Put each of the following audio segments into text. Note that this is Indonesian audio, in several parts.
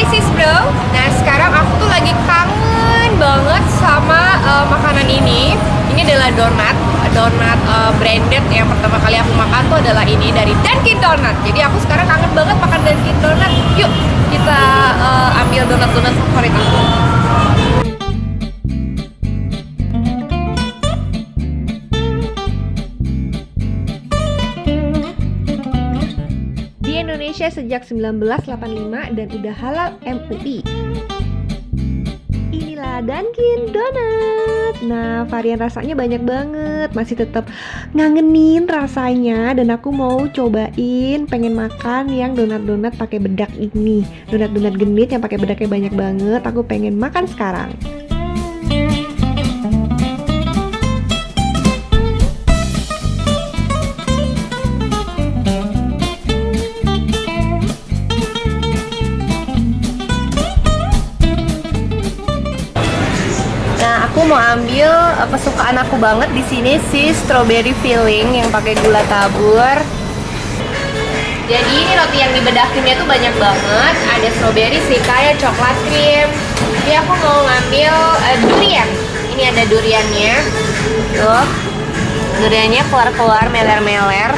Hai sis bro. Nah sekarang aku tuh lagi kangen banget sama makanan ini. Ini adalah donat branded yang pertama kali aku makan tuh adalah ini dari Dunkin Donut. Jadi aku sekarang kangen banget makan Dunkin Donut. Yuk kita ambil donat-donat favorit aku. Di Indonesia sejak 1985 dan udah halal MUI. Inilah Dunkin Donut. Nah, varian rasanya banyak banget. Masih tetap ngangenin rasanya dan aku mau cobain pengen makan yang donat-donat pakai bedak ini. Donat-donat genit yang pakai bedaknya banyak banget. Aku pengen makan sekarang. Nah, aku mau ambil kesukaan aku banget di sini si strawberry filling yang pakai gula tabur. Jadi ini roti yang dibedakinnya tuh banyak banget. Ada strawberry, srikaya, coklat cream. Jadi aku mau ngambil durian. Ini ada duriannya. Tuh, duriannya keluar-keluar, meler-meler.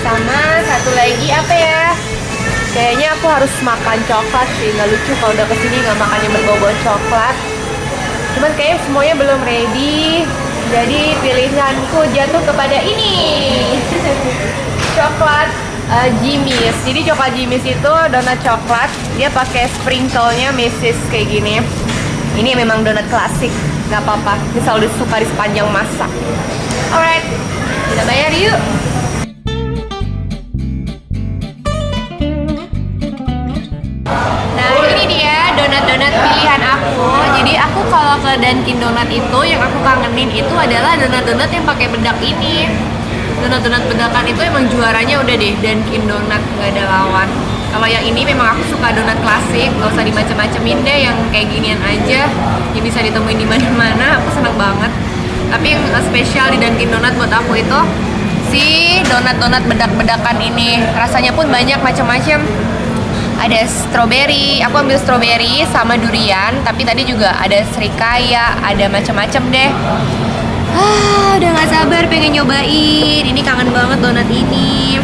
Sama satu lagi apa ya? Kayaknya aku harus makan coklat sih. Nggak lucu kalau udah kesini nggak makan yang berbau-bau coklat. Cuman kayaknya semuanya belum ready. Jadi pilihanku jatuh kepada ini. Coklat Jimmy's. Jadi coklat Jimmy's itu donat coklat. Dia pakai sprinkle-nya Mrs. kayak gini. Ini memang donat klasik. Gak apa-apa. Ini selalu disuka di sepanjang masa. Alright, kita bayar yuk. Nah ini dia donat-donat pilihan aku. Jadi aku kalau ke Dunkin Donut itu yang aku kangenin itu adalah donat-donat yang pakai bedak ini. Donat-donat bedakan itu emang juaranya udah deh Dunkin Donut, nggak ada lawan. Kalau yang ini memang aku suka donat klasik, nggak usah dimacem-macemin deh, yang kayak ginian aja yang bisa ditemuin di mana-mana. Aku seneng banget. Tapi yang spesial di Dunkin Donut buat aku itu si donat-donat bedak-bedakan ini. Rasanya pun banyak macam-macam. Ada strawberry, aku ambil strawberry sama durian, tapi tadi juga ada srikaya, ada macam-macam deh. Udah gak sabar pengen nyobain. Ini kangen banget donat ini.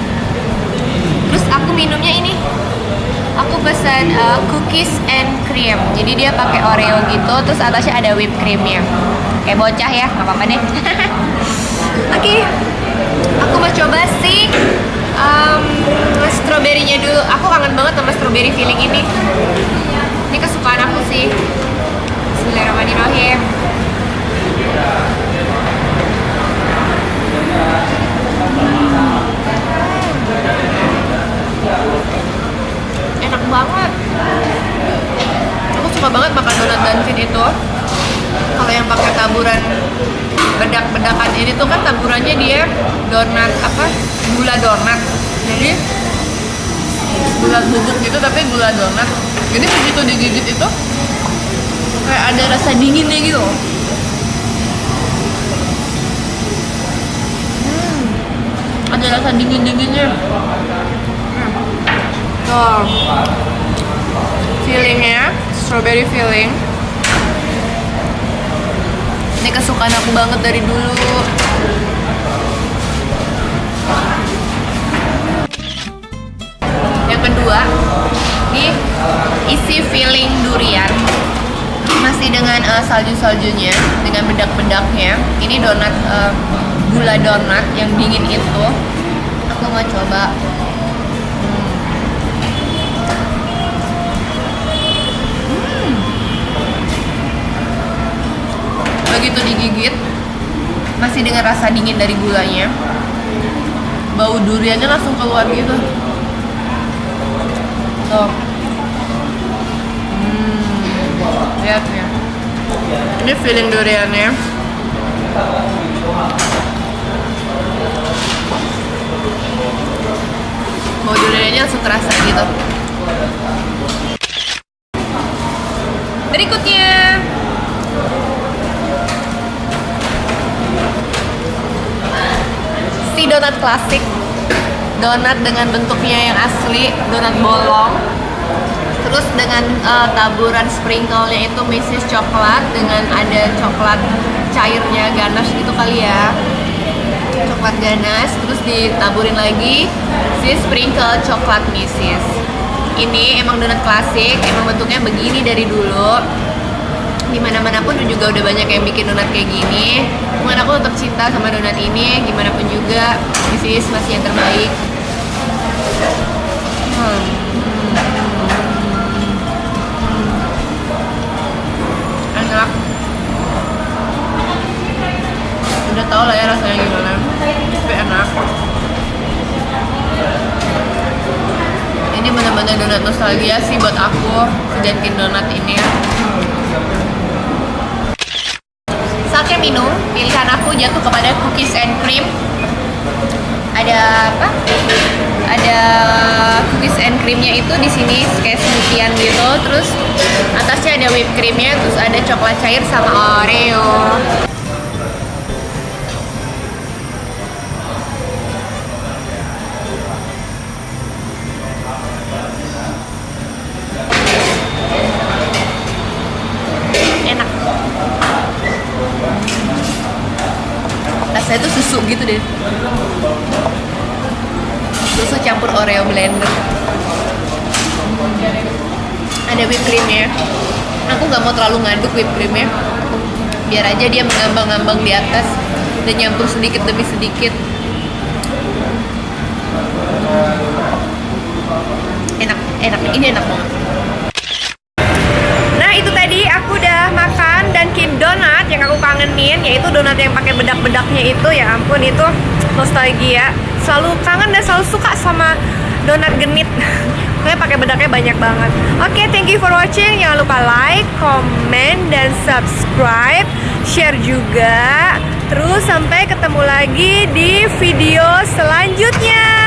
Terus aku minumnya ini. Aku pesan cookies and cream. Jadi dia pakai Oreo gitu, terus atasnya ada whipped creamnya. Kayak bocah ya, nggak apa-apa deh. Oke, aku mau coba sih. Strawberry-nya dulu. Aku kangen banget sama strawberry filling ini. Ini kesukaan aku sih. Bismillahirrahmanirrahim. Enak banget. Aku suka banget makan donat Dunkin itu. Kalau yang pakai taburan bedak-bedakan ini tuh kan taburannya dia donat apa? Gula donat. Jadi gula bubuk gitu tapi gula donat. Jadi begitu digigit itu kayak ada rasa dinginnya gitu. Ada rasa dingin-dinginnya. Tuh, fillingnya strawberry filling. Ini kesukaan aku banget dari dulu. Yang kedua, ini isi filling durian. Masih dengan salju-saljunya, dengan bedak-bedaknya. Ini donat gula donat yang dingin itu. Aku mau coba. Begitu digigit, masih dengan rasa dingin dari gulanya. Bau duriannya langsung keluar gitu. Tuh. Lihat ya. Ini filling duriannya. Bau duriannya langsung terasa gitu. Berikutnya si donat klasik. Donat dengan bentuknya yang asli, donat bolong. Terus dengan taburan sprinkle-nya itu Mrs. coklat dengan ada coklat cairnya ganas gitu kali ya, coklat ganas, terus ditaburin lagi si sprinkle coklat Mrs. Ini emang donat klasik, emang bentuknya begini dari dulu. Dimana-mana pun juga udah banyak yang bikin donat kayak gini. Cuman aku tetap cinta sama donat ini, gimana pun juga Mrs. masih yang terbaik. Enak. Udah tau lah ya rasanya gimana, tapi enak. Ini benar-benar donat nostalgia sih buat aku, si Dunkin Donat ini. Saatnya minum, pilihan aku jatuh kepada cookies and cream. Ada apa? Ada cookies and creamnya itu di sini kayak smoothian gitu, terus atasnya ada whipped creamnya, terus ada coklat cair sama Oreo. Enak. Rasanya tuh susu gitu deh. Susu campur Oreo blender. Ada whipped creamnya. Aku nggak mau terlalu ngaduk whipped creamnya, biar aja dia mengambang-ngambang di atas dan nyampur sedikit demi sedikit. Enak, enak, ini enak banget. Nah itu tadi aku udah makan Dunkin Donat yang aku kangenin, yaitu donat yang pakai bedak-bedaknya itu. Ya ampun, itu nostalgia. Selalu kangen dan selalu suka sama donat genit. Pokoknya pakai bedaknya banyak banget. Oke, thank you for watching. Jangan lupa like, comment, dan subscribe, share juga. Terus sampai ketemu lagi di video selanjutnya.